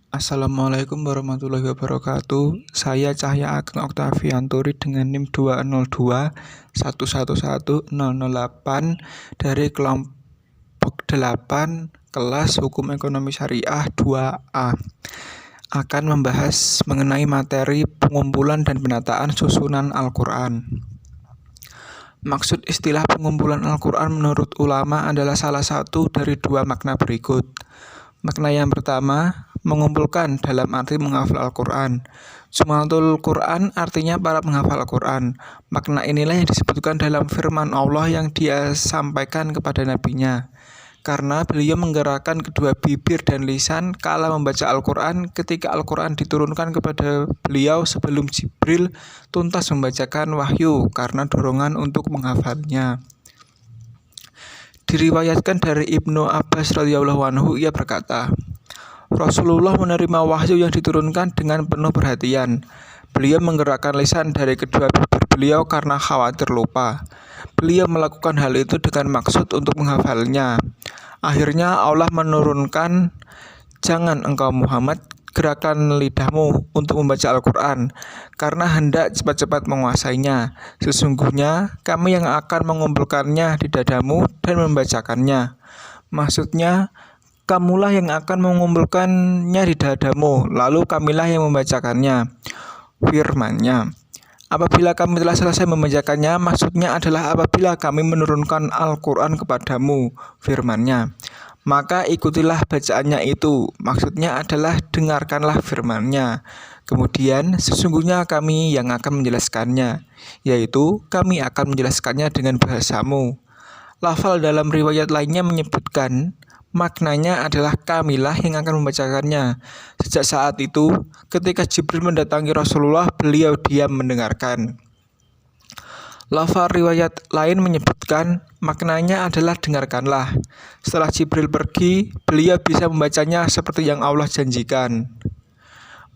Assalamualaikum warahmatullahi wabarakatuh. Saya Cahya Ageng Oktavianturi dengan NIM 202111008 dari kelompok 8 kelas Hukum Ekonomi Syariah 2A. Akan membahas mengenai materi pengumpulan dan penataan susunan Al-Quran. Maksud istilah pengumpulan Al-Quran menurut ulama adalah salah satu dari dua makna berikut. Makna yang pertama, mengumpulkan dalam arti menghafal Al-Quran. Jum'atul Quran artinya para penghafal Al-Quran. Makna inilah yang disebutkan dalam firman Allah yang Dia sampaikan kepada nabinya. Karena beliau menggerakkan kedua bibir dan lisan kala membaca Al-Quran ketika Al-Quran diturunkan kepada beliau sebelum Jibril tuntas membacakan wahyu karena dorongan untuk menghafalnya. Diriwayatkan dari Ibnu Abbas radhiyallahu anhu, ia berkata, Rasulullah menerima wahyu yang diturunkan dengan penuh perhatian. Beliau menggerakkan lisan dari kedua bibir beliau karena khawatir lupa. Beliau melakukan hal itu dengan maksud untuk menghafalnya. Akhirnya Allah menurunkan, jangan engkau Muhammad gerakan lidahmu untuk membaca Al-Quran, karena hendak cepat-cepat menguasainya. Sesungguhnya kami yang akan mengumpulkannya di dadamu dan membacakannya. Maksudnya, kamulah yang akan mengumpulkannya di dadamu, lalu kamilah yang membacakannya. Firman-Nya, apabila kami telah selesai membacakannya, maksudnya adalah apabila kami menurunkan Al-Quran kepadamu. Firman-Nya, maka ikutilah bacaannya itu. Maksudnya adalah dengarkanlah firman-Nya. Kemudian sesungguhnya kami yang akan menjelaskannya, yaitu kami akan menjelaskannya dengan bahasamu. Lafal dalam riwayat lainnya menyebutkan maknanya adalah kamilah yang akan membacakannya. Sejak saat itu, ketika Jibril mendatangi Rasulullah, beliau diam mendengarkan. Lafal riwayat lain menyebutkan maknanya adalah dengarkanlah. Setelah Jibril pergi, beliau bisa membacanya seperti yang Allah janjikan.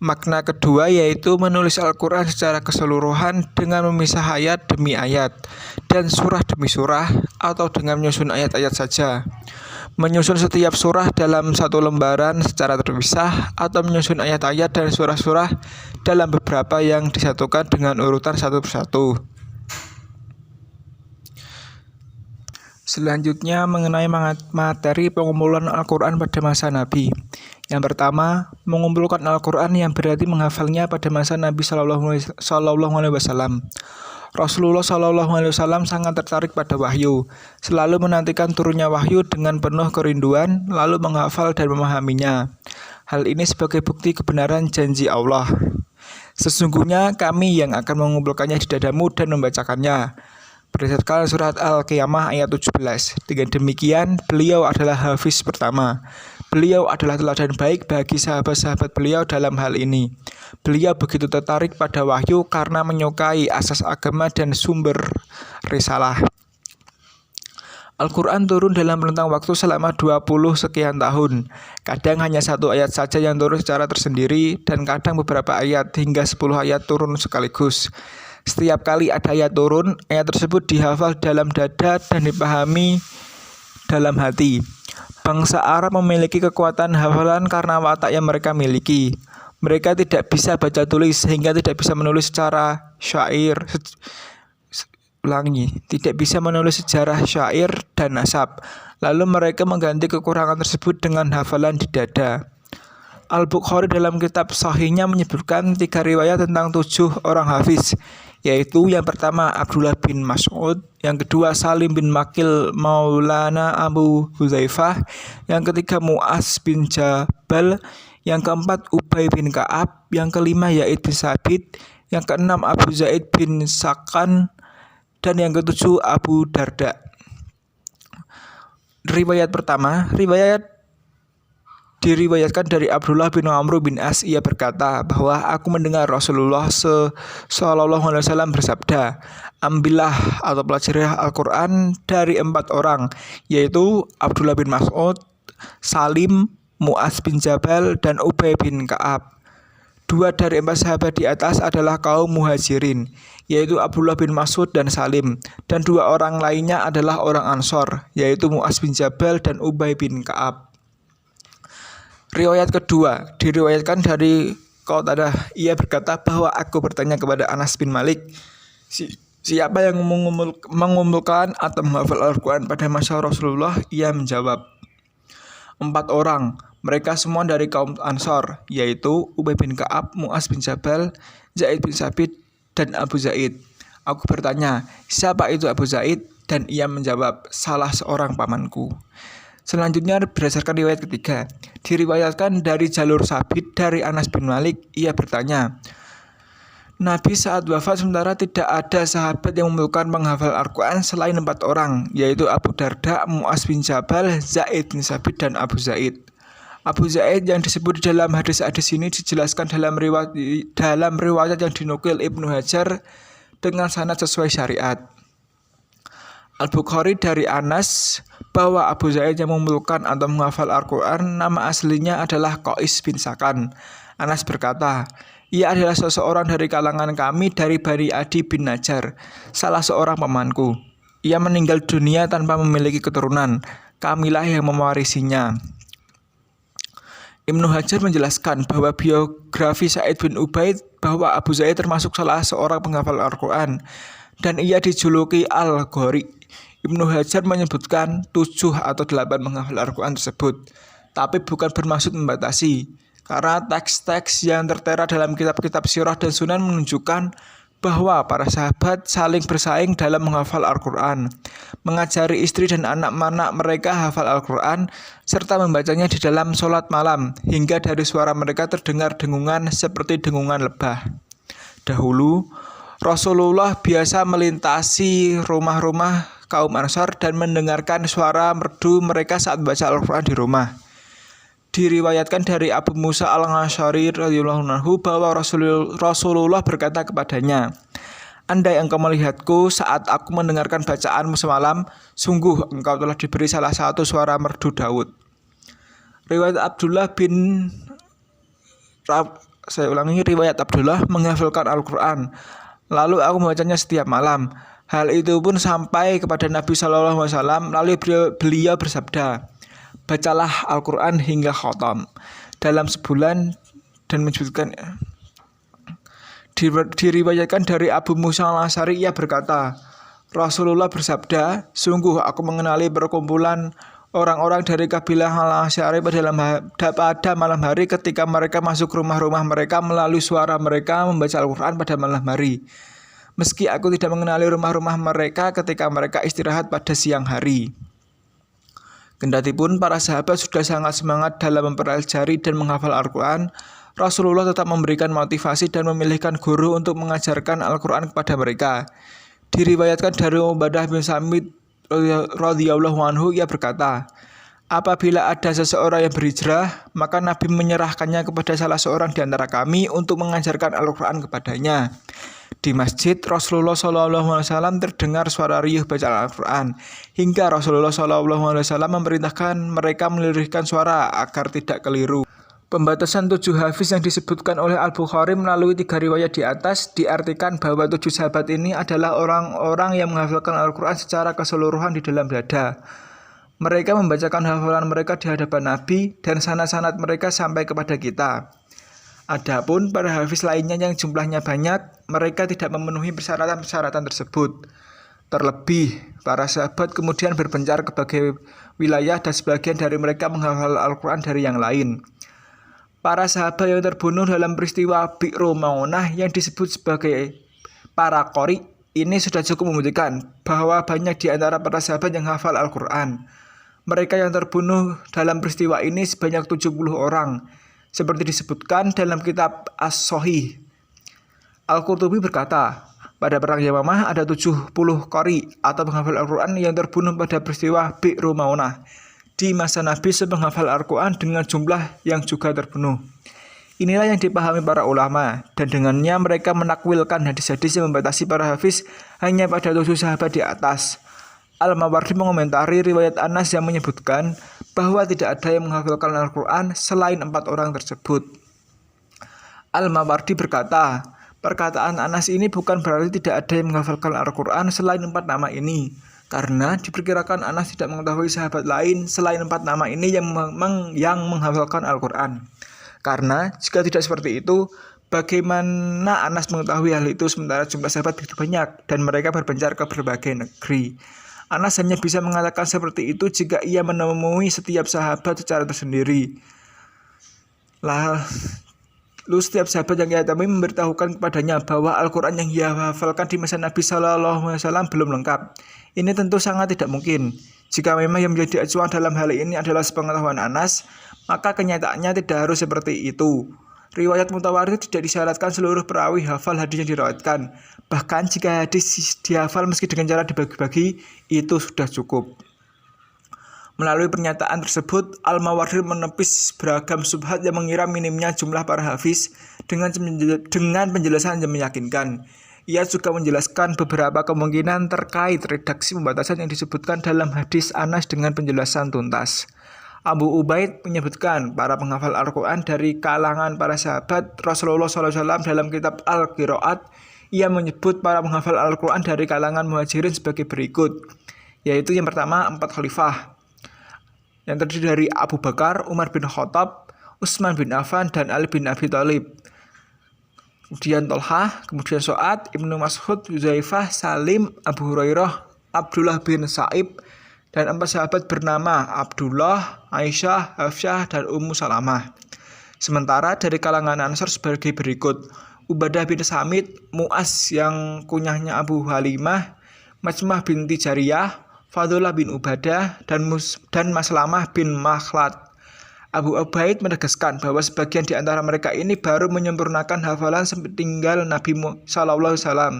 Makna kedua yaitu menulis Al-Quran secara keseluruhan dengan memisah ayat demi ayat dan surah demi surah atau dengan menyusun ayat-ayat saja. Menyusun setiap surah dalam satu lembaran secara terpisah atau menyusun ayat-ayat dan surah-surah dalam beberapa yang disatukan dengan urutan satu persatu. Selanjutnya mengenai materi pengumpulan Al-Quran pada masa Nabi. Yang pertama, mengumpulkan Al-Quran yang berarti menghafalnya pada masa Nabi Sallallahu Alaihi Wasallam. Rasulullah Sallallahu Alaihi Wasallam sangat tertarik pada wahyu, selalu menantikan turunnya wahyu dengan penuh kerinduan, lalu menghafal dan memahaminya. Hal ini sebagai bukti kebenaran janji Allah. Sesungguhnya kami yang akan mengumpulkannya di dadamu dan membacakannya. Berdasarkan surat Al-Qiyamah ayat 17. Dengan demikian, beliau adalah hafiz pertama. Beliau adalah teladan baik bagi sahabat-sahabat beliau dalam hal ini. Beliau begitu tertarik pada wahyu karena menyukai asas agama dan sumber risalah. Al-Quran turun dalam rentang waktu selama 20 sekian tahun. Kadang hanya satu ayat saja yang turun secara tersendiri, dan kadang beberapa ayat hingga 10 ayat turun sekaligus. Setiap kali ada ayat turun, ayat tersebut dihafal dalam dada dan dipahami dalam hati. Bangsa Arab memiliki kekuatan hafalan karena watak yang mereka miliki. Mereka tidak bisa baca tulis sehingga tidak bisa menulis secara syair. Tidak bisa menulis sejarah syair dan nasab. Lalu mereka mengganti kekurangan tersebut dengan hafalan di dada. Al-Bukhari dalam kitab Sahihnya menyebutkan 3 riwayat tentang 7 orang hafiz, yaitu yang pertama Abdullah bin Mas'ud, yang kedua Salim bin Makil Maulana Abu Huzaifah, yang ketiga Mu'az bin Jabal, yang keempat Ubay bin Ka'ab, yang kelima Yaid bin Sabit, yang keenam Abu Zaid bin Sakan, dan yang ketujuh Abu Darda. Riwayat pertama, diriwayatkan dari Abdullah bin Amr bin As, ia berkata bahwa aku mendengar Rasulullah Sallallahu Alaihi Wasallam bersabda, ambillah atau pelajarilah Al-Quran dari 4 orang, yaitu Abdullah bin Mas'ud, Salim, Mu'az bin Jabal, dan Ubay bin Ka'ab. 2 dari 4 sahabat di atas adalah kaum muhajirin, yaitu Abdullah bin Mas'ud dan Salim, dan 2 orang lainnya adalah orang Ansor, yaitu Mu'az bin Jabal dan Ubay bin Ka'ab. Riwayat kedua diriwayatkan dari Qatadah. Ia berkata bahwa aku bertanya kepada Anas bin Malik, siapa yang mengumpulkan atau menghafal Al-Quran pada masa Rasulullah? Ia menjawab, 4 orang. Mereka semua dari kaum Ansor, yaitu Ubay bin Ka'ab, Mu'az bin Jabal, Zaid bin Sabit, dan Abu Zaid. Aku bertanya, siapa itu Abu Zaid? Dan ia menjawab, salah seorang pamanku. Selanjutnya berdasarkan riwayat ketiga, diriwayatkan dari jalur Sabit dari Anas bin Malik. Ia bertanya, Nabi saat wafat sementara tidak ada sahabat yang membutuhkan menghafal Al-Quran selain 4 orang, yaitu Abu Darda, Mu'az bin Jabal, Zaid bin Sabit, dan Abu Zaid. Abu Zaid yang disebut di dalam hadis-hadis ini dijelaskan dalam riwayat yang dinukil Ibnu Hajar dengan sanad sesuai syariat. Al-Bukhari dari Anas bahwa Abu Zaid yang memelukkan atau menghafal Al-Quran nama aslinya adalah Qais bin Sakan. Anas berkata, ia adalah seseorang dari kalangan kami dari Bani Adi bin Najjar, salah seorang pamanku. Ia meninggal dunia tanpa memiliki keturunan, kamilah yang mewarisinya. Ibnu Hajar menjelaskan bahwa biografi Sa'id bin Ubaid bahwa Abu Zaid termasuk salah seorang penghafal Al-Quran dan ia dijuluki Al-Ghori. Ibnu Hajar menyebutkan 7 atau 8 menghafal Al-Quran tersebut, tapi bukan bermaksud membatasi, karena teks-teks yang tertera dalam kitab-kitab sirah dan sunan menunjukkan bahwa para sahabat saling bersaing dalam menghafal Al-Quran, mengajari istri dan anak-anak mereka hafal Al-Quran, serta membacanya di dalam sholat malam, hingga dari suara mereka terdengar dengungan seperti dengungan lebah. Dahulu, Rasulullah biasa melintasi rumah-rumah kaum Ansar dan mendengarkan suara merdu mereka saat baca Al-Quran di rumah. Diriwayatkan dari Abu Musa Al-Asy'ari radhiyallahu anhu bahwa Rasulullah berkata kepadanya, andai engkau melihatku saat aku mendengarkan bacaanmu semalam, sungguh engkau telah diberi salah satu suara merdu Daud. Riwayat Abdullah menghafalkan Al-Quran, lalu aku membacanya setiap malam. Hal itu pun sampai kepada Nabi SAW, lalu beliau bersabda, bacalah Al-Quran hingga khatam dalam sebulan, dan menyebutkan diriwayatkan dari Abu Musa Al-Asy'ari. Ia berkata, Rasulullah bersabda, sungguh aku mengenali perkumpulan orang-orang dari kabilah Al-Asy'ari pada malam hari ketika mereka masuk rumah-rumah mereka melalui suara mereka membaca Al-Quran pada malam hari, meski aku tidak mengenali rumah-rumah mereka ketika mereka istirahat pada siang hari. Kendatipun para sahabat sudah sangat semangat dalam mempelajari dan menghafal Al-Quran, Rasulullah tetap memberikan motivasi dan memilihkan guru untuk mengajarkan Al-Quran kepada mereka. Diriwayatkan dari Ubadah bin Samit radhiyallahu anhu, ia berkata, apabila ada seseorang yang berhijrah, maka Nabi menyerahkannya kepada salah seorang di antara kami untuk mengajarkan Al-Quran kepadanya. Di masjid, Rasulullah SAW terdengar suara riuh bacaan Al-Quran, hingga Rasulullah SAW memerintahkan mereka melirihkan suara agar tidak keliru. Pembatasan 7 hafiz yang disebutkan oleh Al-Bukhari melalui 3 riwayat di atas diartikan bahwa 7 sahabat ini adalah orang-orang yang menghafalkan Al-Quran secara keseluruhan di dalam dada. Mereka membacakan hafalan mereka di hadapan Nabi dan sanad-sanad mereka sampai kepada kita. Adapun para hafiz lainnya yang jumlahnya banyak, mereka tidak memenuhi persyaratan-persyaratan tersebut. Terlebih, para sahabat kemudian berpencar ke berbagai wilayah dan sebagian dari mereka menghafal Al-Quran dari yang lain. Para sahabat yang terbunuh dalam peristiwa Bi'ru Ma'unah yang disebut sebagai para qori ini sudah cukup membuktikan bahwa banyak di antara para sahabat yang hafal Al-Quran. Mereka yang terbunuh dalam peristiwa ini sebanyak 70 orang. Seperti disebutkan dalam kitab As-Sohih. Al-Qurtubi berkata, pada perang Yamamah ada 70 qori atau penghafal Al-Quran yang terbunuh pada peristiwa Bi'ru Ma'unah. Di masa Nabi penghafal Al-Quran dengan jumlah yang juga terbunuh. Inilah yang dipahami para ulama, dan dengannya mereka menakwilkan hadis-hadis yang membatasi para hafiz hanya pada 7 sahabat di atas. Al-Mawardi mengomentari riwayat Anas yang menyebutkan bahwa tidak ada yang menghafalkan Al-Quran selain 4 orang tersebut. Al-Mawardi berkata, perkataan Anas ini bukan berarti tidak ada yang menghafalkan Al-Quran selain 4 nama ini. Karena diperkirakan Anas tidak mengetahui sahabat lain selain 4 nama ini yang menghafalkan Al-Quran. Karena jika tidak seperti itu, bagaimana Anas mengetahui hal itu sementara jumlah sahabat begitu banyak dan mereka berpencar ke berbagai negeri. Anas hanya bisa mengatakan seperti itu jika ia menemui setiap sahabat secara tersendiri. Lalu setiap sahabat yang ia temui memberitahukan kepadanya bahwa Al-Quran yang ia hafalkan di masa Nabi SAW belum lengkap. Ini tentu sangat tidak mungkin. Jika memang yang menjadi acuan dalam hal ini adalah sepengetahuan Anas, maka kenyataannya tidak harus seperti itu. Riwayat mutawatir tidak disyaratkan seluruh perawi hafal hadis yang diriwayatkan. Bahkan jika hadis dihafal meski dengan cara dibagi-bagi, itu sudah cukup. Melalui pernyataan tersebut, Al-Mawardi menepis beragam syubhat yang mengira minimnya jumlah para hafiz dengan penjelasan yang meyakinkan. Ia juga menjelaskan beberapa kemungkinan terkait redaksi pembatasan yang disebutkan dalam hadis Anas dengan penjelasan tuntas. Abu Ubaid menyebutkan para penghafal Al-Quran dari kalangan para sahabat Rasulullah SAW dalam kitab Al-Qiraat. Ia menyebut para penghafal Al-Quran dari kalangan muhajirin sebagai berikut, yaitu yang pertama 4 khalifah, yang terdiri dari Abu Bakar, Umar bin Khattab, Utsman bin Affan, dan Ali bin Abi Thalib. Kemudian Tolhah, kemudian Su'ad, Ibnu Mas'ud, Huzaifah, Salim, Abu Hurairah, Abdullah bin Sa'ib, dan 4 sahabat bernama Abdullah, Aisyah, Hafsyah, dan Ummu Salamah. Sementara dari kalangan Ansar sebagai berikut: Ubadah bin Samit, Mu'az yang kunyahnya Abu Halimah, Majmah binti Jariyah, Fadullah bin Ubadah, dan Maslamah bin Makhlad. Abu Ubaid menegaskan bahwa sebagian di antara mereka ini baru menyempurnakan hafalan sepeninggal Nabi Sallallahu Alaihi Wasallam.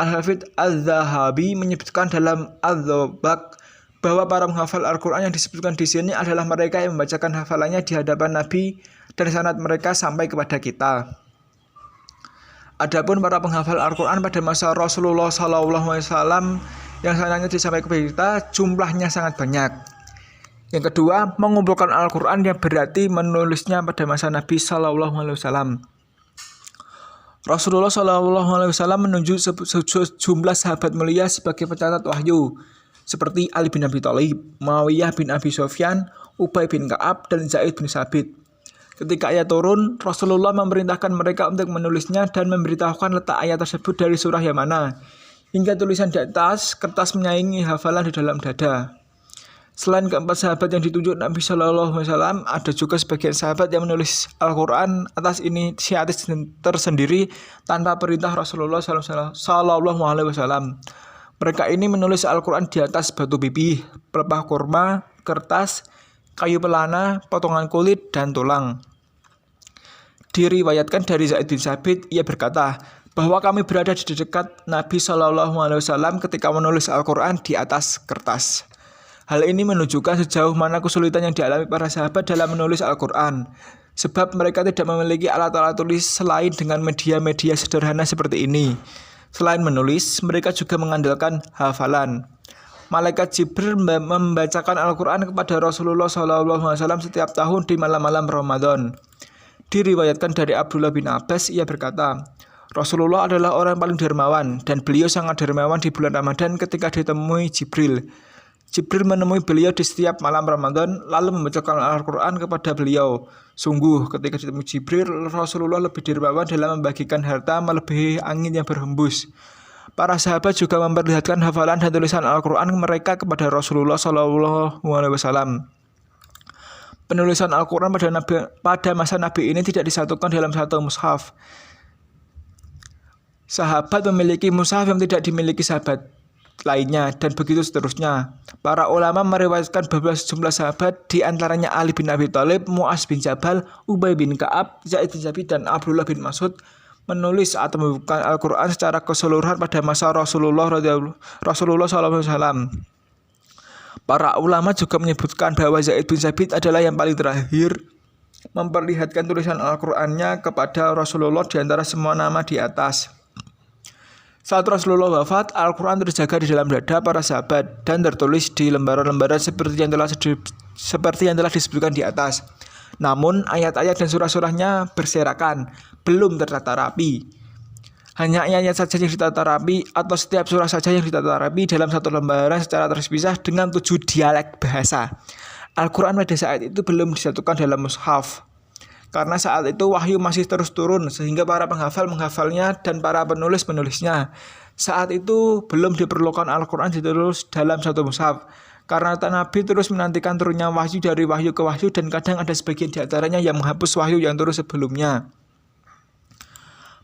Al-Hafidz Al-Zahabi menyebutkan dalam Al-Zabak bahwa para menghafal Al-Quran yang disebutkan di sini adalah mereka yang membacakan hafalannya di hadapan Nabi dan sanad mereka sampai kepada kita. Adapun para penghafal Al-Quran pada masa Rasulullah SAW yang sanadnya disampaikan kepada kita jumlahnya sangat banyak. Yang kedua, mengumpulkan Al-Quran yang berarti menulisnya pada masa Nabi SAW. Rasulullah SAW menunjuk sejumlah sahabat mulia sebagai pencatat wahyu, seperti Ali bin Abi Thalib, Muawiyah bin Abi Sufyan, Ubay bin Ka'ab, dan Zaid bin Sabit. Ketika ayat turun, Rasulullah memerintahkan mereka untuk menulisnya dan memberitahukan letak ayat tersebut dari surah yang mana, hingga tulisan di atas kertas menyaingi hafalan di dalam dada. Selain keempat sahabat yang ditunjuk Nabi SAW, ada juga sebagian sahabat yang menulis Al-Quran atas inisiatif tersendiri tanpa perintah Rasulullah SAW. Mereka ini menulis Al-Quran di atas batu pipih, pelepah kurma, kertas, kayu pelana, potongan kulit, dan tulang. Diriwayatkan dari Zaid bin Sabit, ia berkata bahwa kami berada di dekat Nabi SAW ketika menulis Al-Quran di atas kertas. Hal ini menunjukkan sejauh mana kesulitan yang dialami para sahabat dalam menulis Al-Quran, sebab mereka tidak memiliki alat-alat tulis selain dengan media-media sederhana seperti ini. Selain menulis, mereka juga mengandalkan hafalan. Malaikat Jibril membacakan Al-Quran kepada Rasulullah SAW setiap tahun di malam-malam Ramadan. Diriwayatkan dari Abdullah bin Abbas, ia berkata, Rasulullah adalah orang paling dermawan, dan beliau sangat dermawan di bulan Ramadan ketika ditemui Jibril. Jibril menemui beliau di setiap malam Ramadan, lalu membacakan Al-Quran kepada beliau. Sungguh, ketika ditemui Jibril, Rasulullah lebih dermawan dalam membagikan harta melebihi angin yang berhembus. Para sahabat juga memperlihatkan hafalan dan tulisan Al-Quran mereka kepada Rasulullah SAW. Penulisan Al-Quran pada masa Nabi ini tidak disatukan dalam satu mushaf. Sahabat memiliki mushaf yang tidak dimiliki sahabat lainnya, dan begitu seterusnya. Para ulama meriwayatkan bahwa sejumlah sahabat, di antaranya Ali bin Abi Thalib, Mu'az bin Jabal, Ubay bin Ka'ab, Zaid bin Sabit, dan Abdullah bin Mas'ud menulis atau membukukan Al-Quran secara keseluruhan pada masa Rasulullah SAW. Para ulama juga menyebutkan bahwa Zaid bin Sabit adalah yang paling terakhir memperlihatkan tulisan Al-Qurannya kepada Rasulullah di antara semua nama di atas. Saat Rasulullah wafat, Al-Quran terjaga di dalam dada para sahabat dan tertulis di lembaran-lembaran seperti yang telah disebutkan di atas. Namun ayat-ayat dan surah-surahnya berserakan, belum tertata rapi. Hanya ayat saja yang ditata rapi atau setiap surah saja yang ditata rapi dalam satu lembaran secara terpisah dengan 7 dialek bahasa. Al-Quran pada saat itu belum disatukan dalam mushaf. Karena saat itu wahyu masih terus turun sehingga para penghafal menghafalnya dan para penulis menulisnya. Saat itu belum diperlukan Al-Quran ditulis dalam satu mushaf. Karena Nabi terus menantikan turunnya wahyu dari wahyu ke wahyu dan kadang ada sebagian di antaranya yang menghapus wahyu yang turun sebelumnya.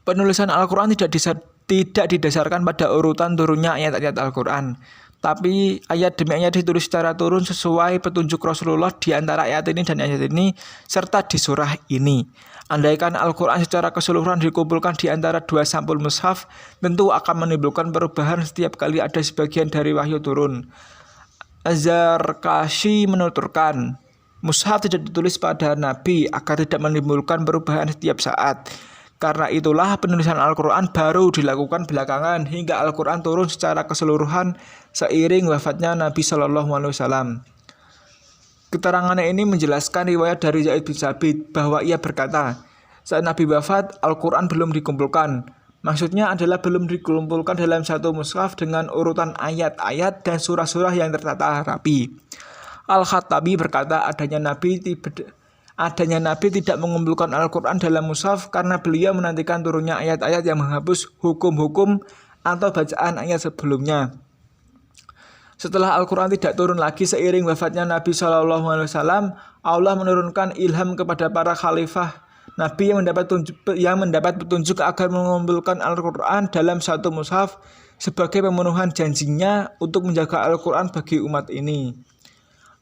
Penulisan Al-Quran tidak didasarkan pada urutan turunnya ayat-ayat Al-Quran. Tapi ayat demi ayat ditulis secara turun sesuai petunjuk Rasulullah di antara ayat ini dan ayat ini serta di surah ini. Andaikan Al-Quran secara keseluruhan dikumpulkan di antara 2 sampul mushaf, tentu akan menimbulkan perubahan setiap kali ada sebagian dari wahyu turun. Az-Zarkashi menuturkan, mushaf tidak ditulis pada Nabi agar tidak menimbulkan perubahan setiap saat. Karena itulah penulisan Al-Quran baru dilakukan belakangan hingga Al-Quran turun secara keseluruhan seiring wafatnya Nabi SAW. Keterangan ini menjelaskan riwayat dari Zaid bin Sabit bahwa ia berkata, saat Nabi wafat, Al-Quran belum dikumpulkan. Maksudnya adalah belum dikumpulkan dalam satu mushaf dengan urutan ayat-ayat dan surah-surah yang tertata rapi. Al-Khattabi berkata adanya Nabi tidak mengumpulkan Al-Quran dalam mushaf karena beliau menantikan turunnya ayat-ayat yang menghapus hukum-hukum atau bacaan ayat sebelumnya. Setelah Al-Quran tidak turun lagi seiring wafatnya Nabi SAW, Allah menurunkan ilham kepada para khalifah Nabi yang mendapat petunjuk agar mengumpulkan Al-Quran dalam satu mushaf sebagai pemenuhan janjinya untuk menjaga Al-Quran bagi umat ini.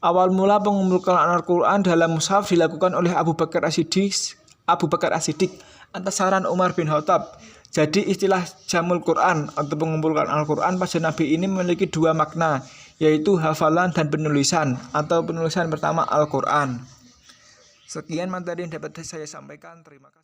Awal mula pengumpulan Al-Quran dalam mushaf dilakukan oleh Abu Bakar As-Siddiq atas saran Umar bin Khattab. Jadi istilah Jamul Quran atau pengumpulan Al-Quran pada Nabi ini memiliki 2 makna, yaitu hafalan dan penulisan atau penulisan pertama Al-Quran. Sekian materi yang dapat saya sampaikan. Terima kasih.